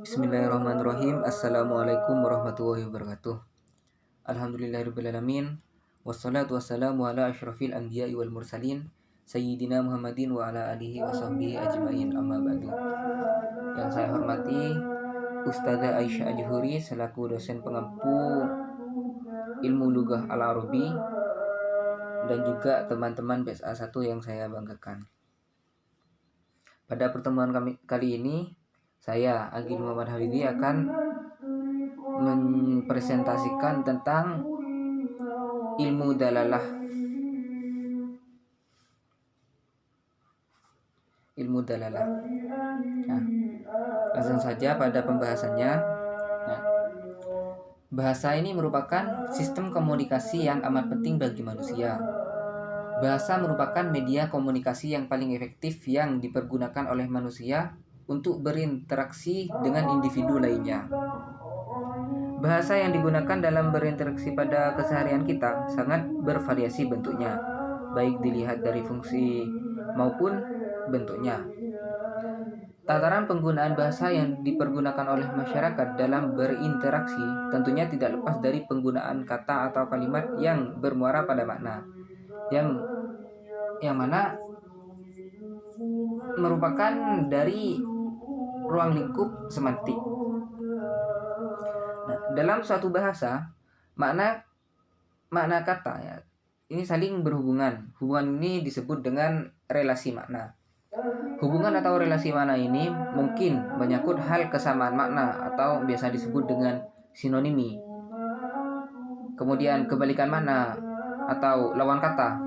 Bismillahirrahmanirrahim. Assalamualaikum warahmatullahi wabarakatuh. Alhamdulillahirrahmanirrahim. Wassalatu wassalamu ala asyrafil anbiya'i wal mursalin Sayyidina Muhammadin wa ala alihi wa sahbihi ajma'in, amma ba'du. Yang saya hormati Ustazah Aisyah Ajhuri selaku dosen pengampu ilmu lughah al-Arabi, dan juga teman-teman BSA 1 yang saya banggakan. Pada pertemuan kali ini, saya Agil Muhammad Halidi akan mempresentasikan tentang ilmu dalalah. Nah, langsung saja pada pembahasannya. Nah, bahasa ini merupakan sistem komunikasi yang amat penting bagi manusia. Bahasa merupakan media komunikasi yang paling efektif yang dipergunakan oleh manusia untuk berinteraksi dengan individu lainnya. Bahasa yang digunakan dalam berinteraksi pada keseharian kita sangat bervariasi bentuknya, baik dilihat dari fungsi maupun bentuknya. Tataran penggunaan bahasa yang dipergunakan oleh masyarakat dalam berinteraksi tentunya tidak lepas dari penggunaan kata atau kalimat yang bermuara pada makna, yang mana merupakan dari ruang lingkup semantik. Nah, dalam suatu bahasa, makna kata ya, ini saling berhubungan. Hubungan ini disebut dengan relasi makna. Hubungan atau relasi makna ini mungkin menyangkut hal kesamaan makna atau biasa disebut dengan sinonimi. Kemudian kebalikan makna atau lawan kata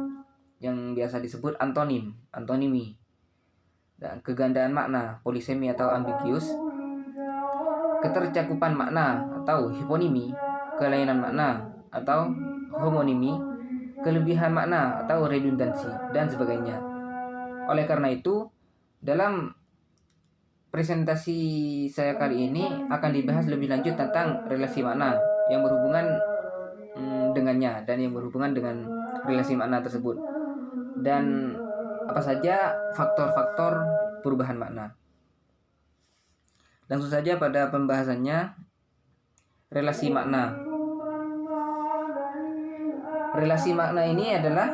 yang biasa disebut antonimi. Dan kegandaan makna, polisemi atau ambigius. Ketercakupan makna atau hiponimi, kelainan makna atau homonimi, kelebihan makna atau redundansi, dan sebagainya. Oleh karena itu, dalam presentasi saya kali ini akan dibahas lebih lanjut tentang relasi makna yang berhubungan dengannya dan yang berhubungan dengan relasi makna tersebut, dan apa saja faktor-faktor perubahan makna. Langsung saja pada pembahasannya. Relasi makna. Relasi makna ini adalah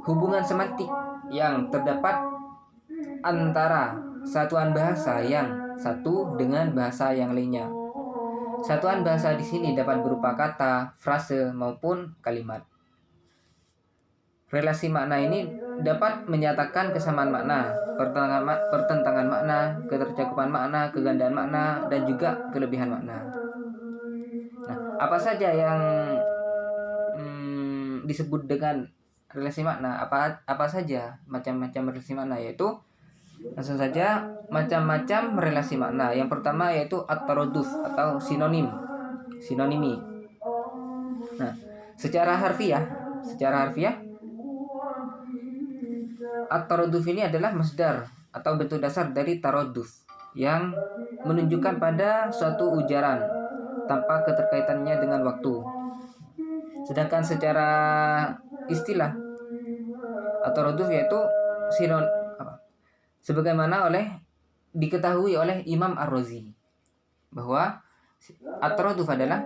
hubungan semantik yang terdapat antara satuan bahasa yang satu dengan bahasa yang lainnya. Satuan bahasa di sini dapat berupa kata, frase, maupun kalimat. Relasi makna ini dapat menyatakan kesamaan makna, pertentangan makna, ketercakupan makna, kegandaan makna, dan juga kelebihan makna. Nah, apa saja yang disebut dengan relasi makna? Apa saja macam-macam relasi makna? Yaitu langsung saja macam-macam relasi makna. Yang pertama yaitu at-taraduf atau sinonimi. Nah, secara harfiah at-taraduf ini adalah masdar atau bentuk dasar dari taraduf yang menunjukkan pada suatu ujaran tanpa keterkaitannya dengan waktu. Sedangkan secara istilah at-taraduf yaitu sebagaimana diketahui oleh Imam Ar-Razi bahwa at-taraduf adalah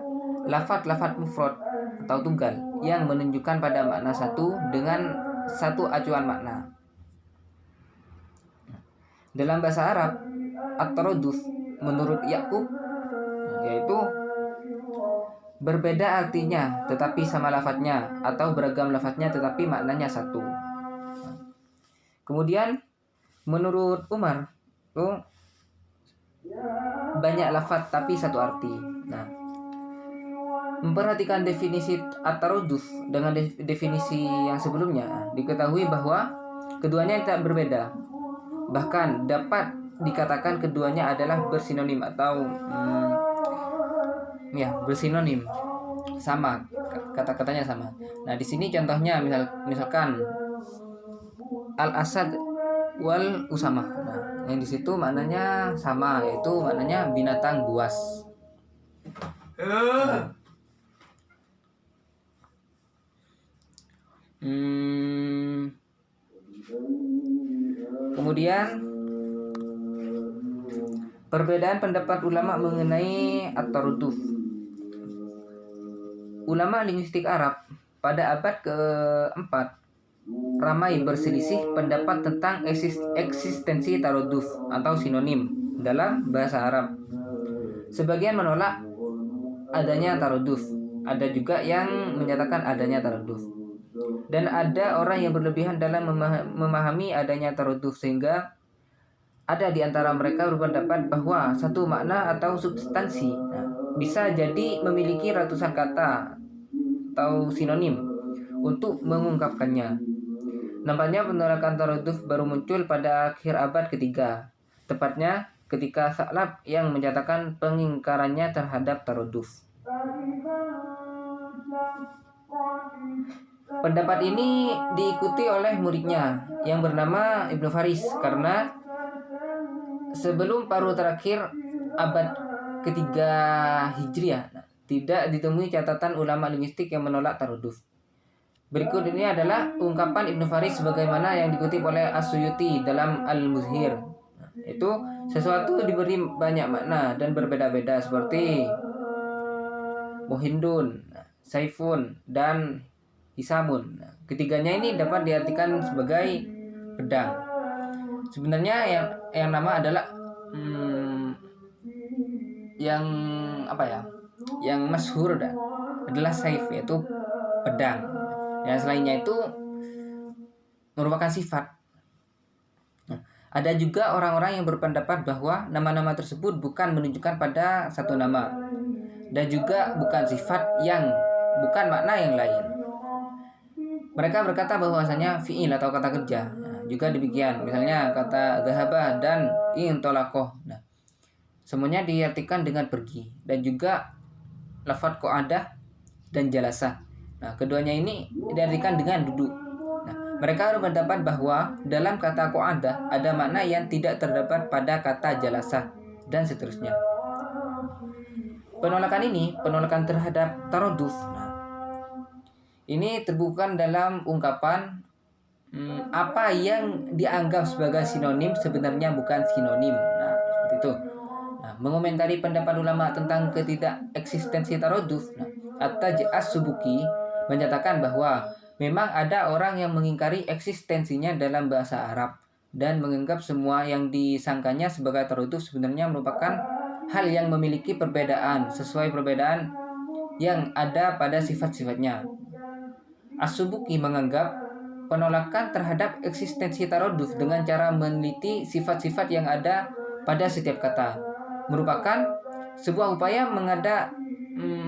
lafaz mufrad atau tunggal yang menunjukkan pada makna satu dengan satu acuan makna. Dalam bahasa Arab, at-taraduf menurut Ya'qub yaitu berbeda artinya tetapi sama lafadznya, atau beragam lafadznya tetapi maknanya satu. Kemudian menurut Umar itu banyak lafadz tapi satu arti. Nah, memperhatikan definisi at-taraduf dengan definisi yang sebelumnya, diketahui bahwa keduanya tidak berbeda. Bahkan dapat dikatakan keduanya adalah bersinonim atau bersinonim, sama, kata-katanya sama. Nah, di sini contohnya misalkan al-asad wal usamah. Nah, yang di situ maknanya sama, yaitu maknanya binatang buas. Nah, Kemudian perbedaan pendapat ulama mengenai at-taraduf. Ulama linguistik Arab pada abad ke-4 ramai berselisih pendapat tentang eksistensi taraduf atau sinonim dalam bahasa Arab. Sebagian menolak adanya taraduf, ada juga yang menyatakan adanya taraduf. Dan ada orang yang berlebihan dalam memahami adanya taraduf, sehingga ada di antara mereka berpendapat bahwa satu makna atau substansi bisa jadi memiliki ratusan kata atau sinonim untuk mengungkapkannya. Nampaknya penolakan taraduf baru muncul pada akhir abad ketiga, tepatnya ketika Sa'lab yang menyatakan pengingkarannya terhadap taraduf. Pendapat ini diikuti oleh muridnya yang bernama Ibnu Faris, karena sebelum paruh terakhir abad ketiga Hijriah tidak ditemui catatan ulama linguistik yang menolak taraduf. Berikut ini adalah ungkapan Ibnu Faris sebagaimana yang dikutip oleh As-Suyuti dalam Al-Muzhir. Itu sesuatu diberi banyak makna dan berbeda-beda seperti Muhindun, Saifun, dan Hisamun. Ketiganya ini dapat diartikan sebagai pedang. Sebenarnya yang nama adalah yang masyhur adalah Saif, yaitu pedang. Yang selainnya itu merupakan sifat. Ada juga orang-orang yang berpendapat bahwa nama-nama tersebut bukan menunjukkan pada satu nama, dan juga bukan sifat yang bukan makna yang lain. Mereka berkata bahwasanya fi'il atau kata kerja. Juga demikian, misalnya kata dhahaba dan intolaqoh. Semuanya diartikan dengan pergi, dan juga lafadz qa'adah dan jalasah. Keduanya ini diartikan dengan duduk. Mereka berpendapat bahwa dalam kata qa'adah ada makna yang tidak terdapat pada kata jalasah, dan seterusnya. Penolakan terhadap taraduf, ini terbuka dalam ungkapan apa yang dianggap sebagai sinonim sebenarnya bukan sinonim. Seperti itu. Mengomentari pendapat ulama tentang ketidakeksistensi taraduf, At-Taj As-Subuki menyatakan bahwa memang ada orang yang mengingkari eksistensinya dalam bahasa Arab dan menganggap semua yang disangkanya sebagai taraduf sebenarnya merupakan hal yang memiliki perbedaan sesuai perbedaan yang ada pada sifat-sifatnya. As-Subuki menganggap penolakan terhadap eksistensi taraduf dengan cara meneliti sifat-sifat yang ada pada setiap kata merupakan sebuah upaya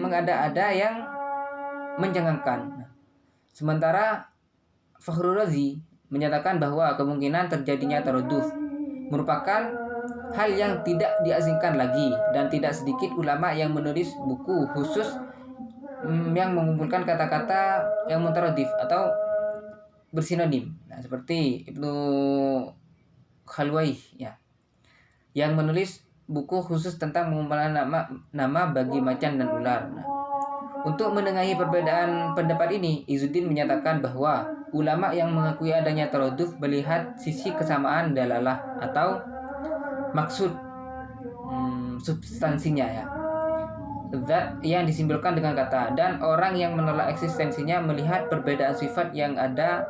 mengada-ada yang menjengkelkan. Sementara Fakhrul Razi menyatakan bahwa kemungkinan terjadinya taraduf merupakan hal yang tidak diasingkan lagi, dan tidak sedikit ulama yang menulis buku khusus yang mengumpulkan kata-kata yang mutaradif atau bersinonim. Seperti Ibnu Khalwai yang menulis buku khusus tentang pengumpulan nama bagi macan dan ular. Untuk menengahi perbedaan pendapat ini, Izzuddin menyatakan bahwa ulama yang mengakui adanya taraduf melihat sisi kesamaan dalalah atau maksud substansinya, zat yang disimbolkan dengan kata, dan orang yang menolak eksistensinya melihat perbedaan sifat yang ada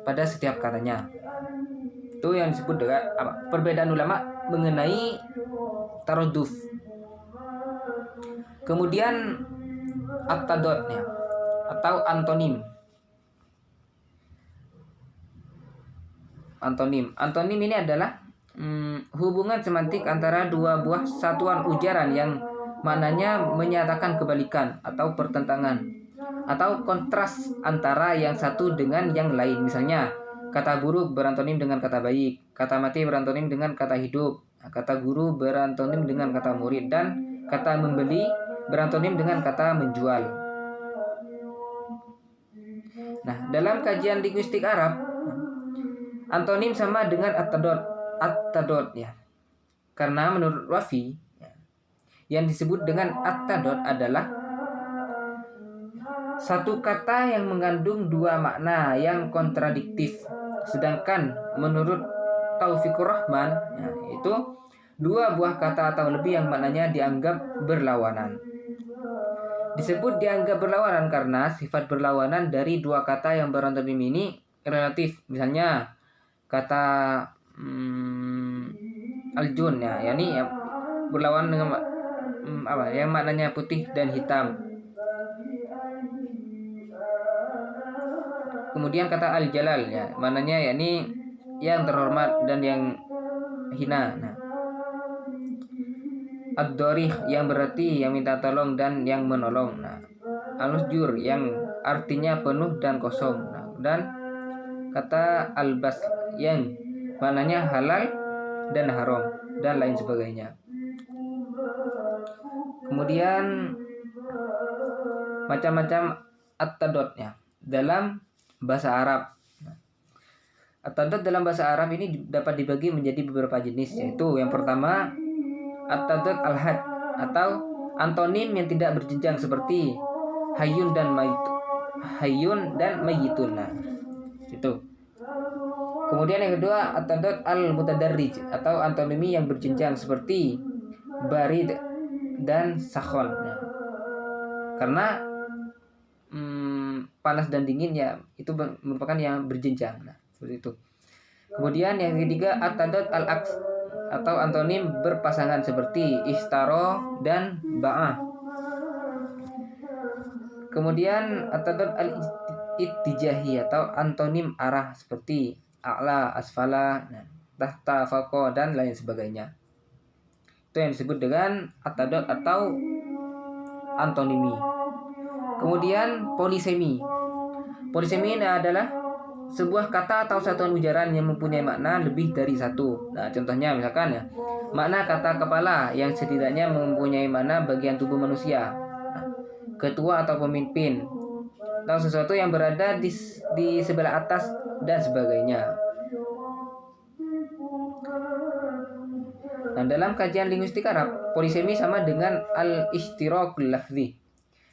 pada setiap katanya. Itu yang disebut dengan perbedaan ulama mengenai taraduf. Kemudian at-tadad atau antonim. Antonim ini adalah hubungan semantik antara dua buah satuan ujaran yang maknanya menyatakan kebalikan atau pertentangan atau kontras antara yang satu dengan yang lain. Misalnya, kata buruk berantonim dengan kata baik, kata mati berantonim dengan kata hidup, kata guru berantonim dengan kata murid, dan kata membeli berantonim dengan kata menjual. Dalam kajian linguistik Arab, antonim sama dengan at-tadad karena menurut Rafi yang disebut dengan at-tadad adalah satu kata yang mengandung dua makna yang kontradiktif. Sedangkan menurut Taufikur Rahman, nah, itu dua buah kata atau lebih yang maknanya dianggap berlawanan. Disebut dianggap berlawanan karena sifat berlawanan dari dua kata yang berantonim ini relatif. Misalnya kata aljun ya, yakni yang berlawanan dengan yang maknanya putih dan hitam. Kemudian kata al-jalal ya, maknanya yakni yang terhormat dan yang hina. Nah, ad-dorih yang berarti yang minta tolong dan yang menolong. Nah, al-musjur yang artinya penuh dan kosong. Nah, dan kata al-bas yang maknanya halal dan haram dan lain sebagainya. Kemudian macam-macam at-tadodnya dalam bahasa Arab. At-tadod dalam bahasa Arab ini dapat dibagi menjadi beberapa jenis, yaitu yang pertama at-tadod al-had atau antonim yang tidak berjenjang seperti hayyun dan mayyitun. Nah, itu. Kemudian yang kedua at-tadod al-mutadarrij atau antonimi yang berjenjang seperti barid dan sakhon. Nah, karena panas dan dingin ya itu merupakan yang berjenjang. Nah, seperti itu. Kemudian yang ketiga at-tadod al-aks atau antonim berpasangan seperti istaro dan ba'ah. Kemudian at-tadod al-ittijahi atau antonim arah seperti a'la, asfala, tahta, faqo dan lain sebagainya. Itu yang disebut dengan at-tadod atau antonimi. Kemudian polisemi. Polisemi ini adalah sebuah kata atau satuan ujaran yang mempunyai makna lebih dari satu. Nah, contohnya misalkan ya, makna kata kepala yang setidaknya mempunyai makna bagian tubuh manusia. Nah, ketua atau pemimpin, atau sesuatu yang berada di sebelah atas dan sebagainya. Nah, dalam kajian linguistik Arab, polisemi sama dengan al-ishtirakul lafzi.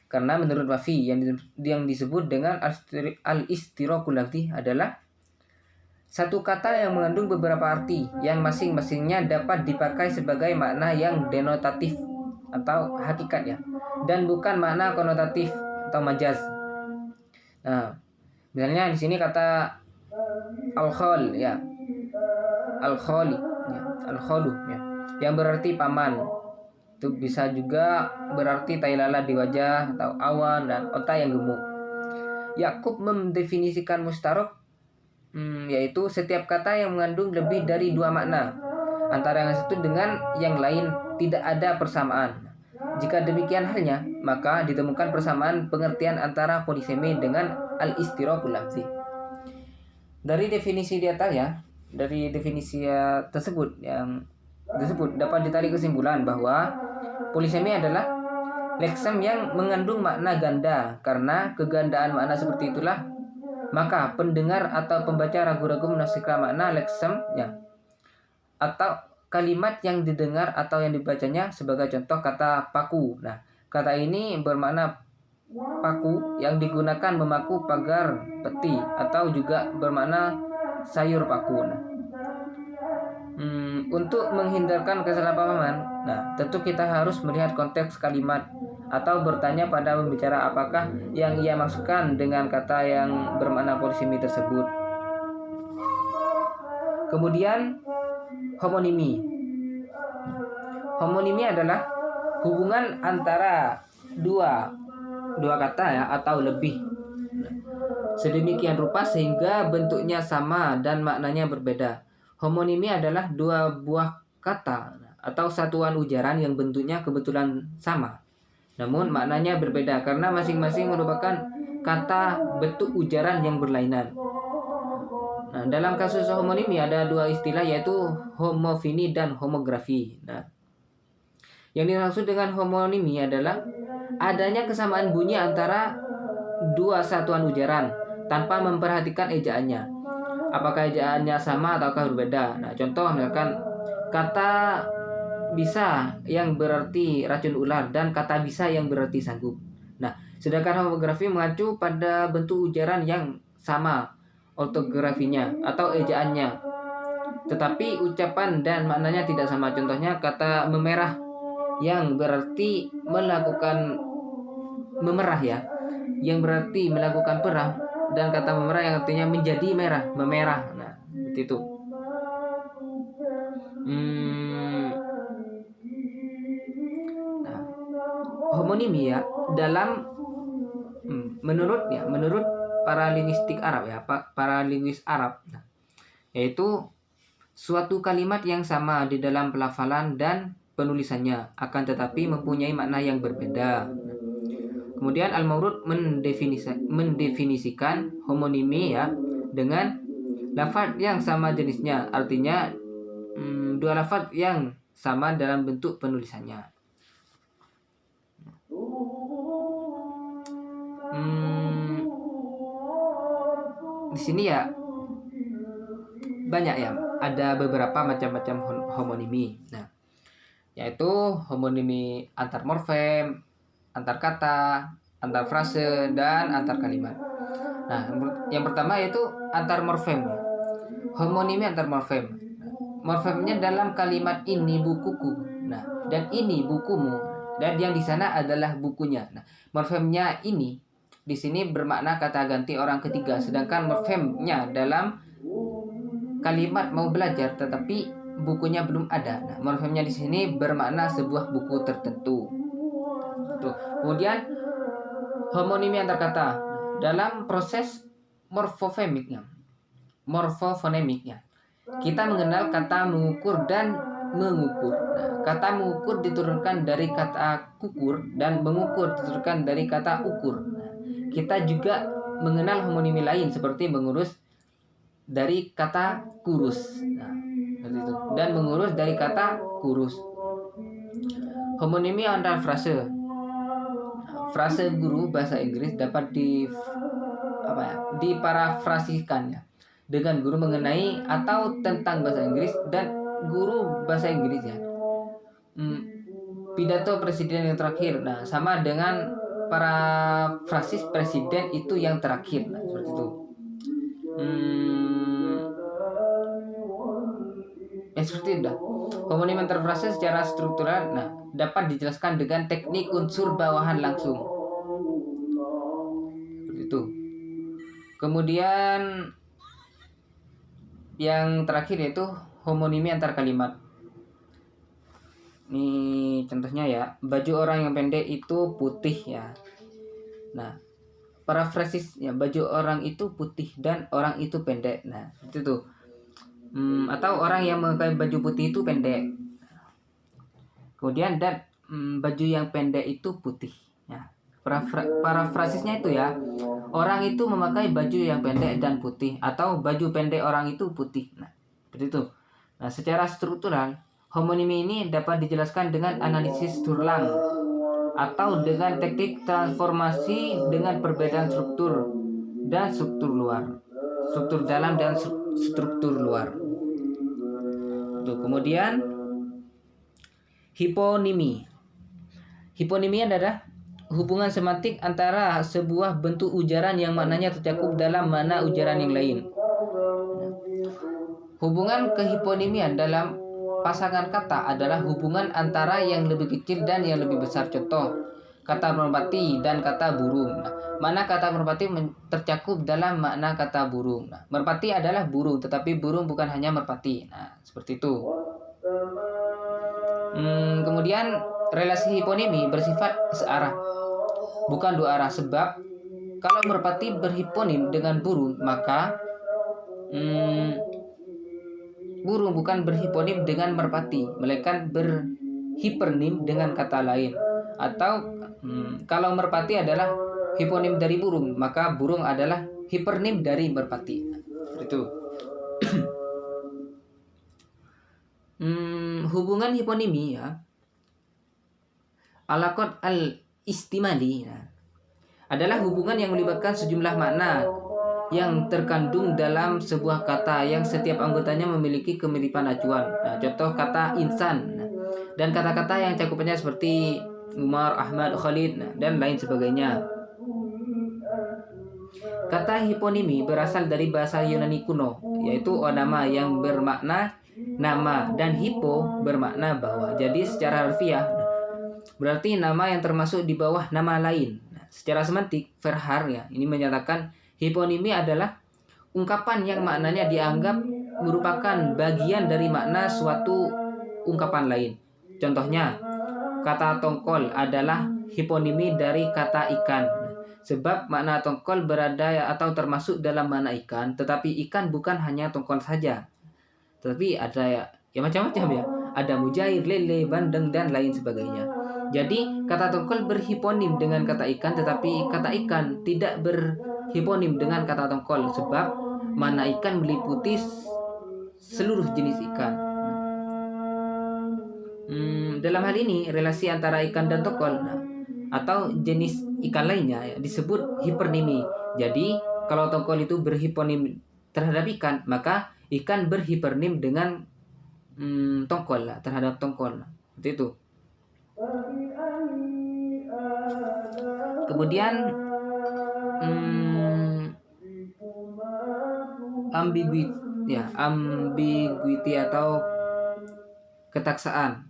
Karena menurut Wafi yang disebut dengan al-ishtirakul lafzi adalah satu kata yang mengandung beberapa arti yang masing-masingnya dapat dipakai sebagai makna yang denotatif atau hakikat ya, dan bukan makna konotatif atau majaz. Nah, misalnya di sini kata al-khol ya, al-kholi ya, al-kholu ya, yang berarti paman. Itu bisa juga berarti tai lalat di wajah atau awan dan otak yang gemuk. Yakub mendefinisikan mustarok yaitu setiap kata yang mengandung lebih dari dua makna antara yang satu dengan yang lain tidak ada persamaan. Jika demikian halnya, maka ditemukan persamaan pengertian antara polisemi dengan al-ishtirakul lafzi. Dari definisi di atas ya, dari definisi tersebut dapat ditarik kesimpulan bahwa polisemi adalah leksem yang mengandung makna ganda. Karena kegandaan makna seperti itulah, maka pendengar atau pembaca ragu-ragu menafsirkan makna leksem ya, atau kalimat yang didengar atau yang dibacanya. Sebagai contoh kata paku. Nah, kata ini bermakna paku yang digunakan memaku pagar peti atau juga bermakna sayur paku. Nah, untuk menghindarkan kesalahpahaman, tentu kita harus melihat konteks kalimat atau bertanya pada pembicara apakah yang ia maksudkan dengan kata yang bermakna polisemi tersebut. Kemudian homonimi. Homonimi adalah hubungan antara dua kata ya atau lebih sedemikian rupa sehingga bentuknya sama dan maknanya berbeda. Homonimi adalah dua buah kata atau satuan ujaran yang bentuknya kebetulan sama, namun maknanya berbeda karena masing-masing merupakan kata bentuk ujaran yang berlainan. Nah, dalam kasus homonimi ada dua istilah yaitu homofini dan homografi. Nah, yang dimaksud dengan homonimi adalah adanya kesamaan bunyi antara dua satuan ujaran tanpa memperhatikan ejaannya. Apakah ejaannya sama ataukah berbeda? Nah, contoh misalkan kata bisa yang berarti racun ular dan kata bisa yang berarti sanggup. Nah, sedangkan homografi mengacu pada bentuk ujaran yang sama ortografinya atau ejaannya. tetapi ucapan dan maknanya tidak sama. Contohnya kata memerah yang berarti melakukan memerah ya, yang berarti melakukan perah, dan kata memerah yang artinya menjadi merah, memerah. Nah, seperti itu. Nah, homonimi ya dalam menurut para linguistik Arab ya, para linguis Arab, yaitu suatu kalimat yang sama di dalam pelafalan dan penulisannya, akan tetapi mempunyai makna yang berbeda. Kemudian Al-Mawrud mendefinisikan homonimi ya dengan lafaz yang sama jenisnya, artinya dua lafaz yang sama dalam bentuk penulisannya. Di sini ya banyak ya, ada beberapa macam-macam homonimi. Nah, yaitu homonimi antar morfem, antar kata, antar frase, dan antar kalimat. Nah, yang pertama yaitu antar morfem. Homonimi antar morfem. Morfemnya dalam kalimat ini bukuku. Nah, dan ini bukumu. Dan yang di sana adalah bukunya. Nah, morfemnya ini di sini bermakna kata ganti orang ketiga, sedangkan morfemnya dalam kalimat mau belajar tetapi bukunya belum ada. Nah, morfemnya di sini bermakna sebuah buku tertentu. Tuh. Kemudian homonimi antar kata dalam proses morfofonemiknya. Kita mengenal kata mengukur dan mengukur. Nah, kata mengukur diturunkan dari kata kukur dan mengukur diturunkan dari kata ukur. Nah, kita juga mengenal homonimi lain seperti mengurus dari kata kurus. Nah, seperti itu. Dan mengurus dari kata kurus. Homonimi antar frase. Frase guru bahasa Inggris dapat diparafrasikan ya, dengan guru mengenai atau tentang bahasa Inggris dan guru bahasa Inggris ya. Pidato presiden yang terakhir. Nah, sama dengan parafrasis presiden itu yang terakhir. Nah, seperti itu. Seperti itu. Homonim antar frase secara struktural dapat dijelaskan dengan teknik unsur bawahan langsung. Seperti itu. Kemudian yang terakhir yaitu homonimi antar kalimat. Ini contohnya ya, baju orang yang pendek itu putih ya. Nah, parafrasisnya baju orang itu putih dan orang itu pendek. Nah, itu. Atau orang yang memakai baju putih itu pendek. Kemudian dan baju yang pendek itu putih. Ya. Parafrasisnya itu ya, orang itu memakai baju yang pendek dan putih, atau baju pendek orang itu putih. Nah, seperti itu. Nah, secara struktural, homonimi ini dapat dijelaskan dengan analisis tulang atau dengan teknik transformasi dengan perbedaan struktur dan struktur luar, struktur dalam dan struktur luar. Tuh, kemudian hiponimi. Hiponimi adalah hubungan semantik antara sebuah bentuk ujaran yang maknanya tercakup dalam makna ujaran yang lain. Hubungan kehiponimian dalam pasangan kata adalah hubungan antara yang lebih kecil dan yang lebih besar. Contoh, kata merpati dan kata burung. Mana kata merpati tercakup dalam makna kata burung. Merpati adalah burung, tetapi burung bukan hanya merpati. Nah, seperti itu. Kemudian relasi hiponimi bersifat searah, bukan dua arah. Sebab kalau merpati berhiponim dengan burung, maka burung bukan berhiponim dengan merpati, melainkan berhipernim dengan kata lain. Atau kalau merpati adalah hiponim dari burung, maka burung adalah hipernim dari merpati. Itu. Hubungan hiponimi ya, alaqat al-istimali adalah hubungan yang melibatkan sejumlah makna yang terkandung dalam sebuah kata yang setiap anggotanya memiliki kemiripan acuan. Contoh kata insan dan kata-kata yang cakupannya seperti Umar, Ahmad, Khalid dan lain sebagainya. Kata hiponimi berasal dari bahasa Yunani kuno yaitu onama yang bermakna nama dan hipo bermakna bawah. Jadi secara harfiah berarti nama yang termasuk di bawah nama lain. Secara semantik, Verhaar ya ini menyatakan hiponimi adalah ungkapan yang maknanya dianggap merupakan bagian dari makna suatu ungkapan lain. Contohnya, kata tongkol adalah hiponimi dari kata ikan. Sebab makna tongkol berada atau termasuk dalam makna ikan, tetapi ikan bukan hanya tongkol saja. Tetapi ada ya macam-macam ya. Ada mujair, lele, bandeng, dan lain sebagainya. Jadi kata tongkol berhiponim dengan kata ikan, tetapi kata ikan tidak berhiponim dengan kata tongkol, sebab makna ikan meliputi seluruh jenis ikan. Dalam hal ini relasi antara ikan dan tongkol atau jenis ikan lainnya ya, disebut hipernimi. Jadi kalau tongkol itu berhiponim terhadap ikan, maka ikan berhipernim dengan tongkol terhadap tongkol. Seperti itu. Kemudian ambiguity atau ketaksaan.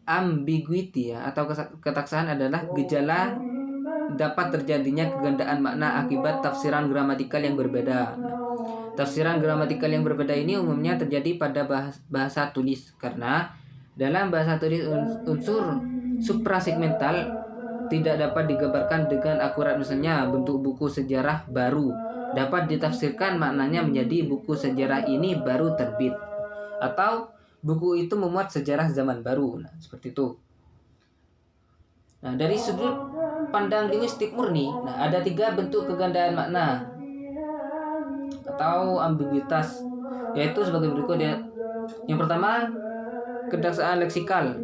Ambiguity ya atau ketaksaan adalah gejala dapat terjadinya kegandaan makna akibat tafsiran gramatikal yang berbeda. Tafsiran gramatikal yang berbeda ini umumnya terjadi pada bahasa tulis, karena dalam bahasa tulis unsur suprasegmental tidak dapat digambarkan dengan akurat. Misalnya bentuk buku sejarah baru dapat ditafsirkan maknanya menjadi buku sejarah ini baru terbit, atau buku itu memuat sejarah zaman baru. Seperti itu. Dari sudut pandang linguistik murni, ada 3 bentuk kegandaan makna atau ambiguitas, yaitu sebagai berikut ya. Yang pertama, ketaksaan leksikal.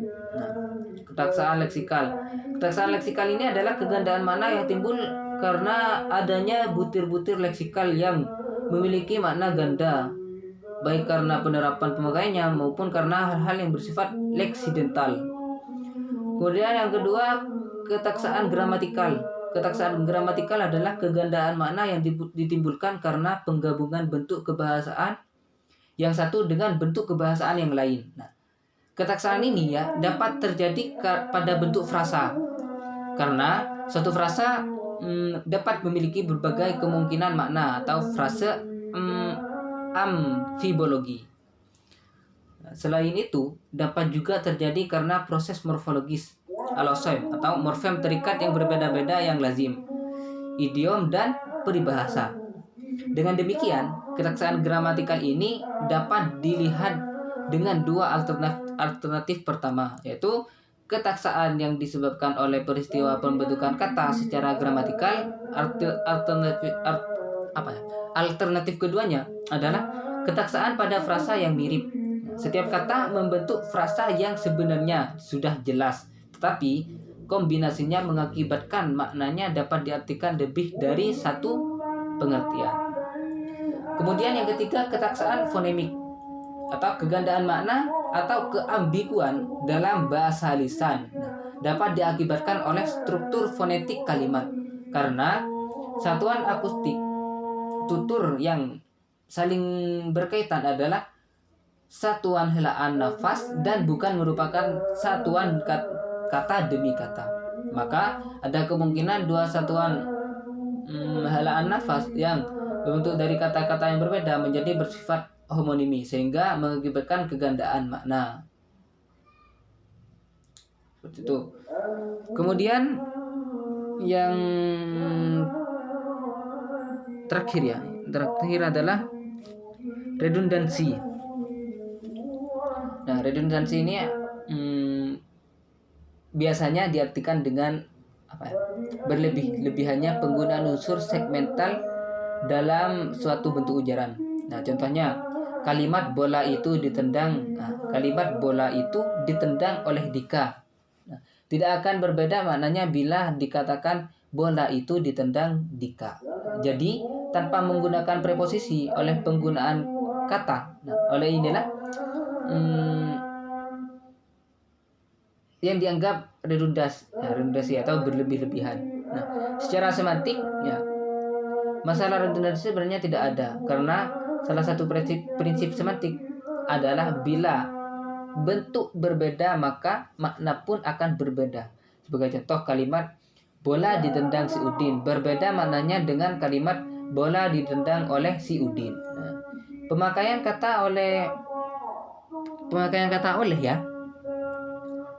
Ketaksaan leksikal ini adalah kegandaan makna yang timbul karena adanya butir-butir leksikal yang memiliki makna ganda, baik karena penerapan pemakaiannya maupun karena hal-hal yang bersifat leksidental. Kemudian yang kedua, ketaksaan gramatikal. Ketaksaan gramatikal adalah kegandaan makna yang ditimbulkan karena penggabungan bentuk kebahasaan yang satu dengan bentuk kebahasaan yang lain. Ketaksaan ini ya dapat terjadi pada bentuk frasa, karena suatu frasa dapat memiliki berbagai kemungkinan makna atau frase amfibologi. Selain itu, dapat juga terjadi karena proses morfologis alosoim atau morfem terikat yang berbeda-beda yang lazim, idiom dan peribahasa. Dengan demikian, ketaksaan gramatikal ini dapat dilihat dengan 2 alternatif pertama, yaitu ketaksaan yang disebabkan oleh peristiwa pembentukan kata secara gramatikal. Alternatif keduanya adalah ketaksaan pada frasa yang mirip. Setiap kata membentuk frasa yang sebenarnya sudah jelas, tetapi kombinasinya mengakibatkan maknanya dapat diartikan lebih dari satu pengertian. Kemudian yang ketiga, ketaksaan fonemik atau kegandaan makna atau keambiguan dalam bahasa lisan dapat diakibatkan oleh struktur fonetik kalimat, karena satuan akustik tutur yang saling berkaitan adalah satuan helaan nafas dan bukan merupakan satuan kata demi kata. Maka ada kemungkinan 2 satuan helaan nafas yang berbentuk dari kata-kata yang berbeda menjadi bersifat homonimi, sehingga mengakibatkan kegandaan makna. Seperti itu. Kemudian yang terakhir adalah redundansi. Redundansi ini biasanya diartikan dengan berlebihannya penggunaan unsur segmental dalam suatu bentuk ujaran. Contohnya kalimat bola itu ditendang. Kalimat bola itu ditendang oleh Dika. Tidak akan berbeda maknanya bila dikatakan bola itu ditendang Dika. Jadi tanpa menggunakan preposisi oleh penggunaan kata. Oleh inilah yang dianggap redundasi atau berlebih-lebihan. Secara semantik ya, Masalah redundansi sebenarnya tidak ada, karena salah satu prinsip semantik adalah bila bentuk berbeda maka makna pun akan berbeda. Sebagai contoh, kalimat bola ditendang si Udin berbeda maknanya dengan kalimat bola ditendang oleh si Udin. Nah, pemakaian kata oleh ya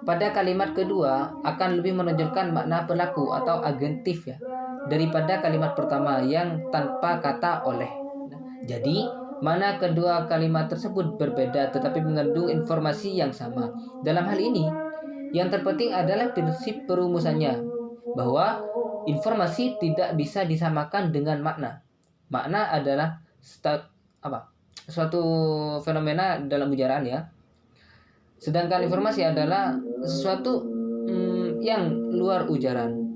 pada kalimat kedua akan lebih menunjukkan makna pelaku atau agentif ya daripada kalimat pertama yang tanpa kata oleh. Jadi, mana kedua kalimat tersebut berbeda tetapi mengandung informasi yang sama. Dalam hal ini, yang terpenting adalah prinsip perumusannya, bahwa informasi tidak bisa disamakan dengan makna. Makna adalah suatu fenomena dalam ujaraan ya. Sedangkan informasi adalah sesuatu yang luar ujaran.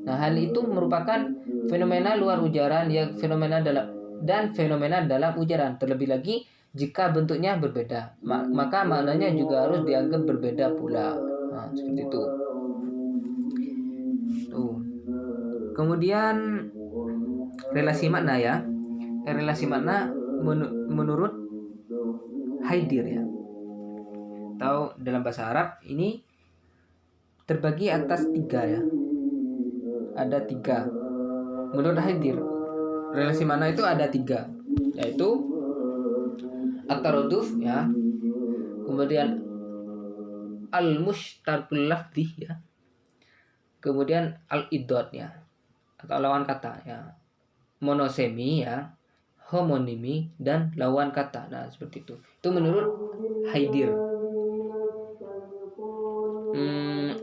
Nah, hal itu merupakan fenomena luar ujaran yang fenomena dalam ujaran. Terlebih lagi jika bentuknya berbeda, maka maknanya juga harus dianggap berbeda pula. Nah, seperti itu. Kemudian relasi makna ya. Relasi makna menurut Haidir ya, atau dalam bahasa Arab ini terbagi atas 3 ya. Ada 3. Menurut Haidir, relasi makna itu ada 3, yaitu at-taraduf ya, kemudian al-mushtarakul lafzi ya, kemudian al-idad ya, atau lawan kata ya, monosemi ya, homonimi dan lawan kata. Nah, seperti itu. Itu menurut Haidir.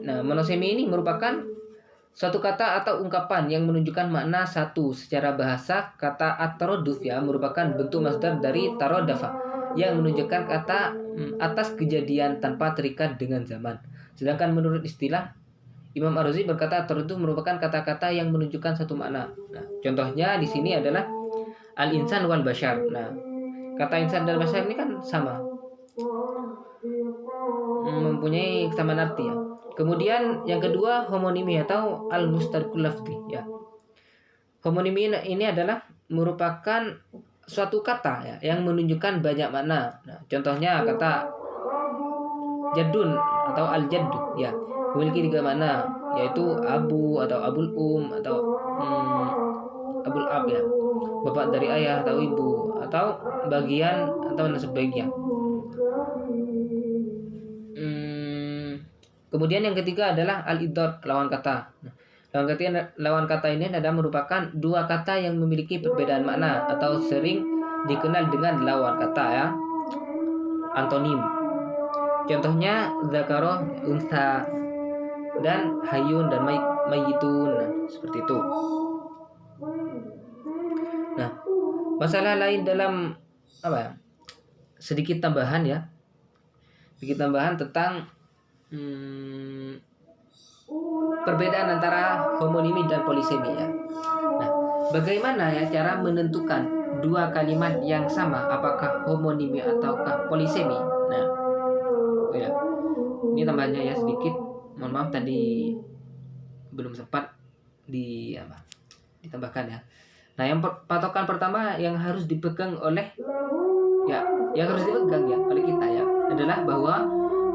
Nah, monosemi ini merupakan suatu kata atau ungkapan yang menunjukkan makna satu secara bahasa. Kata at-taraduf ya merupakan bentuk masdar dari taradafa yang menunjukkan kata atas kejadian tanpa terikat dengan zaman. Sedangkan menurut istilah Imam Ar-Razi berkata at-taraduf merupakan kata-kata yang menunjukkan satu makna. Nah, contohnya di sini adalah al-insan wal bashar. Nah, kata insan dan bashar ini kan sama, mempunyai kesamaan arti ya. Kemudian yang kedua homonimi atau al-mushtarakul lafzi ya. Homonimi ini adalah merupakan suatu kata ya yang menunjukkan banyak makna. Nah, contohnya kata jadun atau al-jaddu ya, memiliki 3 makna, yaitu abu atau abul atau abul ab ya, bapak dari ayah atau ibu, atau bagian atau sebagian. Kemudian yang ketiga adalah al-idad, lawan kata. Lawan kata ini adalah merupakan 2 kata yang memiliki perbedaan makna atau sering dikenal dengan lawan kata ya, antonim. Contohnya zakaro, unsa, dan hayun dan mayitun. Nah, seperti itu. Nah, masalah lain dalam sedikit tambahan tentang perbedaan antara homonimi dan polisemi ya. Nah, bagaimana ya cara menentukan 2 kalimat yang sama apakah homonimi ataukah polisemi? Nah, ya. Ini tambahannya ya sedikit. Mohon maaf tadi belum sempat ditambahkan ya. Nah, yang patokan pertama yang harus dipegang oleh kita ya adalah bahwa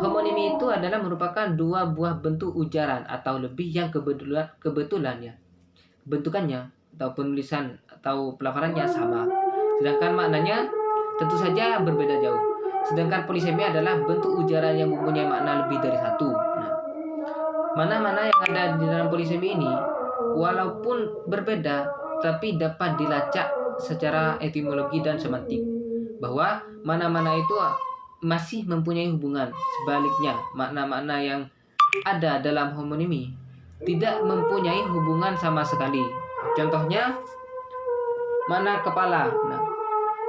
homonimi itu adalah merupakan 2 buah bentuk ujaran atau lebih yang kebetulan ya, bentukannya atau penulisan atau pelafalannya sama, sedangkan maknanya tentu saja berbeda jauh. Sedangkan polisemi adalah bentuk ujaran yang mempunyai makna lebih dari 1. Nah, mana-mana yang ada di dalam polisemi ini walaupun berbeda tapi dapat dilacak secara etimologi dan semantik, bahwa mana-mana itu masih mempunyai hubungan. Sebaliknya, makna-makna yang ada dalam homonimi tidak mempunyai hubungan sama sekali. Contohnya, makna kepala. Nah,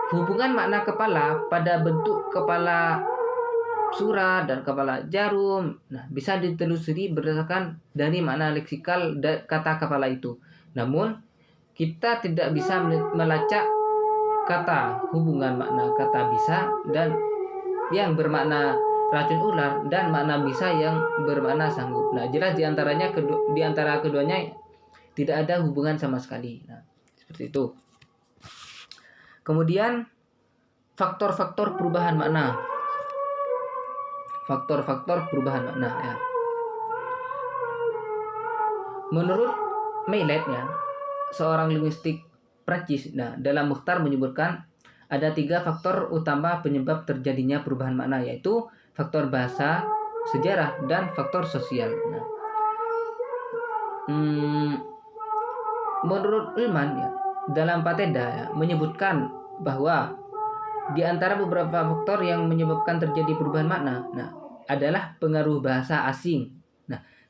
hubungan makna kepala pada bentuk kepala surat dan kepala jarum, nah, bisa ditelusuri berdasarkan dari makna leksikal kata kepala itu. Namun, kita tidak bisa melacak kata hubungan makna kata bisa dan yang bermakna racun ular dan makna bisa yang bermakna sanggup. Nah, jelas di antara keduanya tidak ada hubungan sama sekali. Nah, Seperti itu. Kemudian faktor-faktor perubahan makna. Faktor-faktor perubahan makna ya. Menurut Maillet ya, seorang linguistik Prancis, dalam Mukhtar menyebutkan ada 3 faktor utama penyebab terjadinya perubahan makna, yaitu faktor bahasa, sejarah, dan faktor sosial. Menurut Ullmann ya, dalam Pateda ya, menyebutkan bahwa di antara beberapa faktor yang menyebabkan terjadi perubahan makna, adalah pengaruh bahasa asing.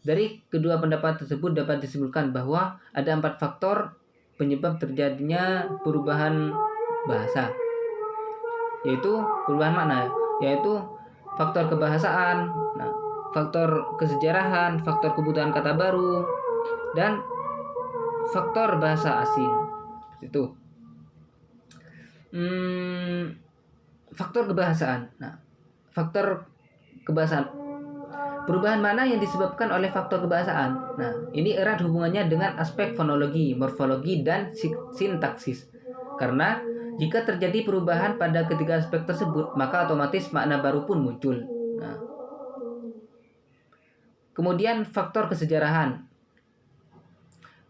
Dari kedua pendapat tersebut dapat disimpulkan bahwa ada 4 faktor penyebab terjadinya perubahan bahasa, yaitu perubahan makna, yaitu faktor kebahasaan, faktor kesejarahan, faktor kebutuhan kata baru, dan faktor bahasa asing. Itu. Faktor kebahasaan. Faktor kebahasaan. Perubahan makna yang disebabkan oleh faktor kebahasaan. Ini erat hubungannya dengan aspek fonologi, morfologi, dan sintaksis. Karena jika terjadi perubahan pada ketiga aspek tersebut, maka otomatis makna baru pun muncul. Kemudian faktor kesejarahan.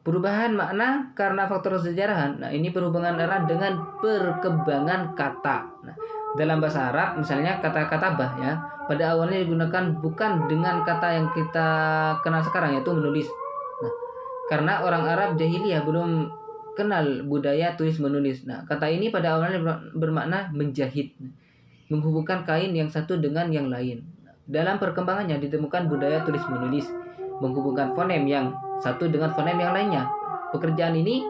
Perubahan makna karena faktor kesejarahan. Ini berhubungan erat dengan perkembangan kata. Dalam bahasa Arab, misalnya kata katabah ya, pada awalnya digunakan bukan dengan kata yang kita kenal sekarang, yaitu menulis. Karena orang Arab jahiliyah belum kenal budaya tulis menulis. Kata ini pada awalnya bermakna menjahit, menghubungkan kain yang satu dengan yang lain. Dalam perkembangannya ditemukan budaya tulis menulis, menghubungkan fonem yang satu dengan fonem yang lainnya. Pekerjaan ini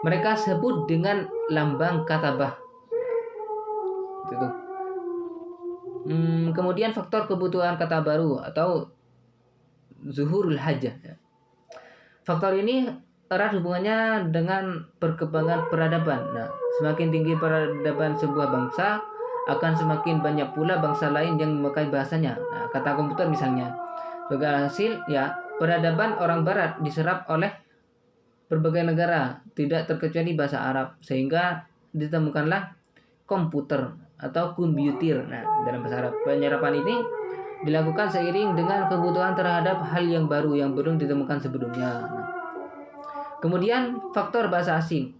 mereka sebut dengan lambang katabah. Itu. Kemudian faktor kebutuhan kata baru atau zuhurul hajah. Faktor ini erat hubungannya dengan perkembangan peradaban. Semakin tinggi peradaban sebuah bangsa, akan semakin banyak pula bangsa lain yang memakai bahasanya. Kata komputer misalnya. Sebagai hasil ya, peradaban orang barat diserap oleh berbagai negara, tidak terkecuali bahasa Arab, sehingga ditemukanlah komputer atau komputer. Dalam bahasa Arab, penyerapan ini dilakukan seiring dengan kebutuhan terhadap hal yang baru yang belum ditemukan sebelumnya. Kemudian faktor bahasa asing.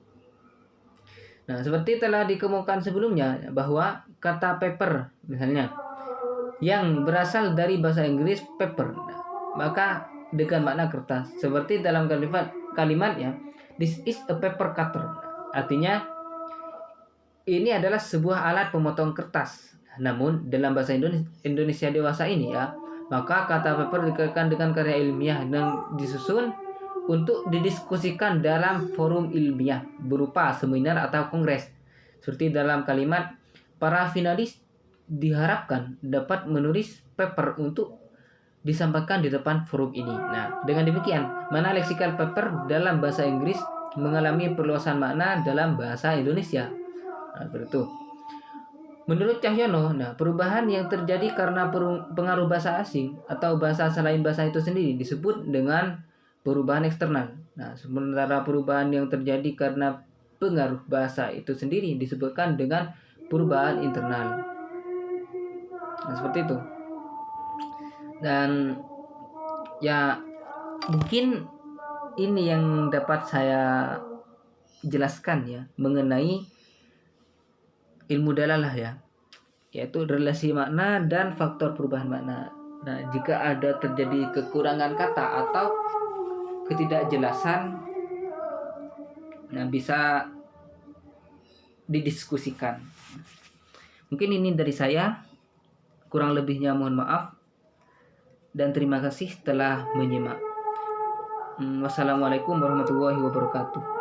Seperti telah dikemukakan sebelumnya bahwa kata paper misalnya yang berasal dari bahasa Inggris paper, maka dengan makna kertas. Seperti dalam kalimat ya, this is a paper cutter. Artinya ini adalah sebuah alat pemotong kertas. Namun dalam bahasa Indonesia dewasa ini ya, maka kata paper dikaitkan dengan karya ilmiah dan disusun untuk didiskusikan dalam forum ilmiah berupa seminar atau kongres. Seperti dalam kalimat, para finalis diharapkan dapat menulis paper untuk disampaikan di depan forum ini. Dengan demikian, makna leksikal paper dalam bahasa Inggris mengalami perluasan makna dalam bahasa Indonesia. Seperti itu. Menurut Cahyono, perubahan yang terjadi karena pengaruh bahasa asing atau bahasa selain bahasa itu sendiri disebut dengan perubahan eksternal. Sementara perubahan yang terjadi karena pengaruh bahasa itu sendiri disebutkan dengan perubahan internal. Seperti itu. Dan ya mungkin ini yang dapat saya jelaskan ya mengenai ilmu dalalah ya, yaitu relasi makna dan faktor perubahan makna. Jika ada terjadi kekurangan kata atau ketidakjelasan, bisa didiskusikan. Mungkin ini dari saya, kurang lebihnya mohon maaf dan terima kasih telah menyimak. Wassalamualaikum warahmatullahi wabarakatuh.